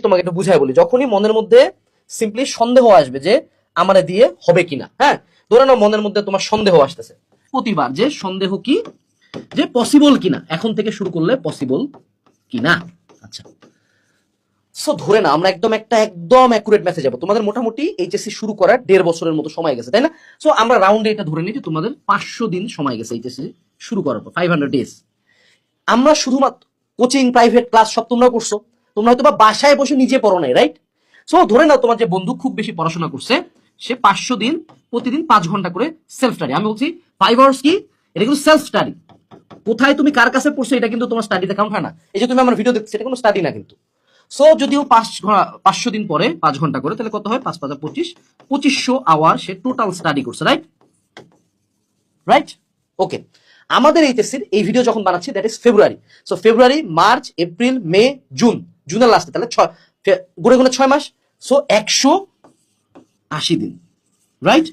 তোমাকে একটু বুঝাই বলি, যখনই মনের মধ্যে সিম্পলি সন্দেহ আসবে যে আমার দিয়ে হবে কিনা, হ্যাঁ, ধরে নাও মনের মধ্যে তোমার সন্দেহ আসতেছে প্রতিবার, যে সন্দেহ কি, যে পসিবল কিনা, এখন থেকে শুরু করলে পসিবল কিনা। আচ্ছা, সো ধরে না আমরা একদম অ্যাকুরেট মেসেজ যাবো। তোমাদের মোটামুটি এইচএসসি শুরু করার 1.5 বছরের মতো সময় গেছে, তাই না? সো আমরা রাউন্ডে এটা ধরে নিই যে তোমাদের 500 দিন সময় গেছে এইচএসসি শুরু করার পর, 500 ডেজ। আমরা শুধুমাত্র কোচিং, প্রাইভেট ক্লাস সব তোমরা করছো, তোমরা হয়তো বা বাসায় বসে নিজে পড়ো নাই, রাইট? সো ধরে নাও তোমার যে বন্ধু খুব বেশি পড়াশোনা করছে, সে 500 দিন প্রতিদিন 5 ঘন্টা করে সেলফ স্টাডি। আমি বলছি 5 আওয়ার্স কি, এটা কিন্তু সেলফ স্টাডি। কোথায় তুমি কার কাছে পড়ছো এটা কিন্তু তোমার স্টাডিতে কাউন্ট হয় না। এই যে তুমি আমার ভিডিও দেখছো, এটা কোনো স্টাডি না কিন্তু। সো যদিও 500 দিন পরে 5 ঘন্টা করে, তাহলে কত হয়? 5 5 25, 2500 আওয়ার সে টোটাল স্টাডি করছে, রাইট? রাইট, ওকে। আমাদের এইচএসসির এই ভিডিও যখন বানাচ্ছি, that is February. So February, March, April, May, June, জুনের লাস্টে, তাহলে গুণে গুণে 6 মাস। সো 180 দিন, রাইট?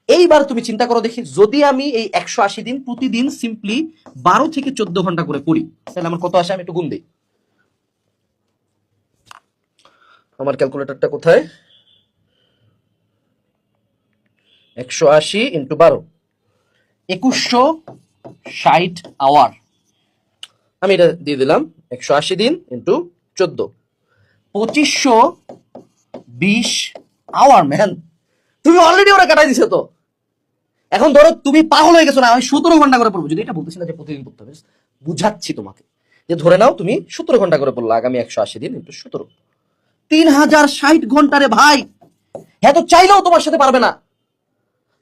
এইবার তুমি চিন্তা করো দেখি, যদি আমি এই 180 দিন প্রতিদিন সিম্পলি 12 থেকে 14 ঘন্টা করে পড়ি, তাহলে আমার কত আসে? আমি একটু গুণ দিই। আমার ক্যালকুলেটরটা কোথায়? 180 ইন্টু 12, 2160 আওয়ার। আমি এটা দিয়ে দিলাম 180 দিন ইন্টু 14, 2520 আওয়ার। ম্যান, তুমি অলরেডি ওরা কাটাই দিছো তো। এখন ধরো তুমি পাগল হয়ে গেছো না, আমি 17 ঘন্টা করে পড়বো। যদি এটা বলতেছি না যে প্রতিদিন পড়তে হবে, বুঝাচ্ছি তোমাকে যে ধরে নাও তুমি 17 ঘন্টা করে পড়লো, আগামী 180 দিন ইন্টু 17, 3060 ঘন্টা রে ভাই। হ্যাঁ, তো চাইলেও তোমার সাথে পারবে না।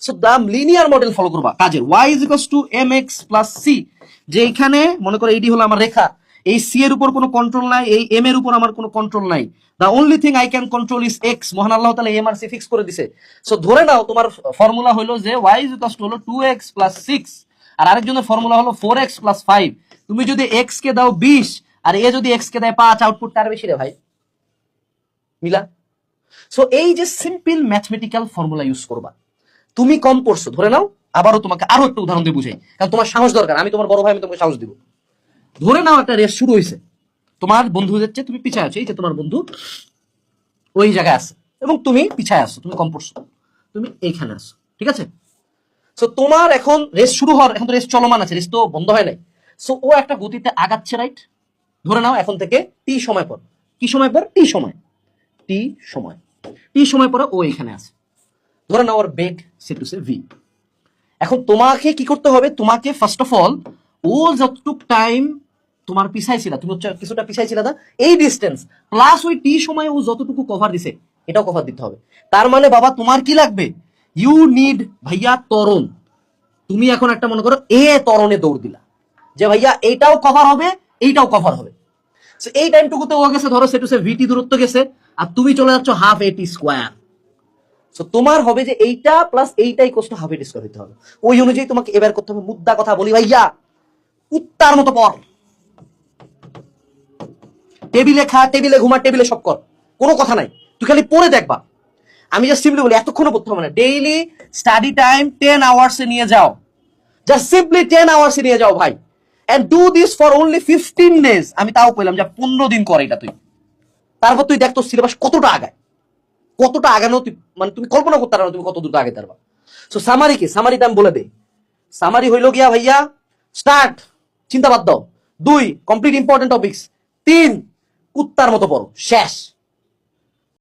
So the linear model follow করবা কাজের, y is equals to mx plus c। যে এখানে মনে করো এইটি হলো আমার রেখা, এই c এর উপর কোনো কন্ট্রোল নাই, এই m এর উপর আমার কোনো কন্ট্রোল নাই। The only thing I can control is x। মহান আল্লাহ তাআলা m আর c ফিক্স করে দিছে। সো ধরে নাও তোমার ফর্মুলা হলো যে y ইজ ইকুয়ালস টু হলো 2x প্লাস 6, আর আরেকজনের ফর্মুলা হলো 4x প্লাস 5। তুমি যদি x কে দাও 20 আর এ যদি x কে দেয় 5, আউটপুট কার বেশি রে ভাই? মিলা। সো এই যে সিম্পল ম্যাথমেটিক্যাল ফর্মুলা ইউজ করবা। তুমি কম পড়ছো ধরে নাও, আবারও তোমাকে আরো একটা উদাহরণ দিয়ে বুঝাই, কারণ তোমার সাহস দরকার। আমি তোমার বড় ভাই, আমি তোমাকে সাহস দিব। ধরে নাও একটা রেস শুরু হয়েছে, তোমার বন্ধু যাচ্ছে, তুমি পিছায় আছো। এই যে তোমার বন্ধু ওই জায়গায় আছে এবং তুমি পিছায় আসছো, তুমি কম পড়ছো, তুমি এইখানে আসো, ঠিক আছে? সো তোমার এখন রেস শুরু হওয়ার, এখন তো রেস চলমান আছে, রেস তো বন্ধ হয় নাই। সো ও একটা গতিতে আগাচ্ছে, রাইট? ধরে নাও এখন থেকে টি সময় পর, কি সময় পর? টি সময়, টি সময়, টি সময় পরে ও এখানে আছে। ধরে নাও ওর বেগ সেট টু সে ভি। এখন তোমাকে কি করতে হবে? তোমাকে ফার্স্ট অফ অল ও যতটুক টাইম তোমার পিছাই ছিল, তুমি হচ্ছে কিছুটা পিছাই ছিল না, এই ডিস্টেন্স প্লাস ওই টি সময় ও যতটুকু কভার দিছে এটাও কভার দিতে হবে। তার মানে বাবা তোমার কি লাগবে? ইউ নিড ভাইয়া ত্বরণ। তুমি এখন একটা মনে করো এ ত্বরণে দৌড় দিলা, যে ভাইয়া এইটাও কভার হবে, এইটাও কভার হবে। এই টাইমটুকুতে ও গেছে ধরো সেটু সে ভিটি দূরত্ব গেছে, আর তুমি চলে যাচ্ছ হাফ এটি স্কোয়ার। সো তোমার হবে যে এইটা প্লাস এইটাই কষ্ট হাফ এটি স্কোয়ার হতে হবে। ওই অনুযায়ী তোমাকে এবার করতে হবে। মুদ্রা কথা বলি ভাইয়া, কুত্তার মতো পড়। টেবিলে খা, টেবিলে ঘুমা, টেবিলে সব কর, কোনো কথা নাই। তুই খালি পড়ে দেখবা। আমি জাস্ট সিম্পলি বলি, এতক্ষণও পড়তে হবে না। ডেইলি স্টাডি টাইম 10 আওয়ার্সে নিয়ে যাও, জাস্ট সিম্পলি 10 আওয়ার্সে নিয়ে যাও ভাই, and do this for only 15 days. আমি তাও কইলাম যে 15 দিন কর এটা তুই। তারপর তুই দেখ তোর সিলেবাস কতটা আগায়, কতটা আগানো তুই মানে তুমি কল্পনা করতে পারো তুমি কত দূর আগে পারবা। সো সামারি কি? সামারিটা আমি বলে দেই। সামারি হইল গিয়া ভাইয়া, স্টার্ট, চিন্তা বাদ দাও। 2, কমপ্লিট ইম্পর্টেন্ট টপিকস। 3, কুত্তার মতো পড়ো, শেষ।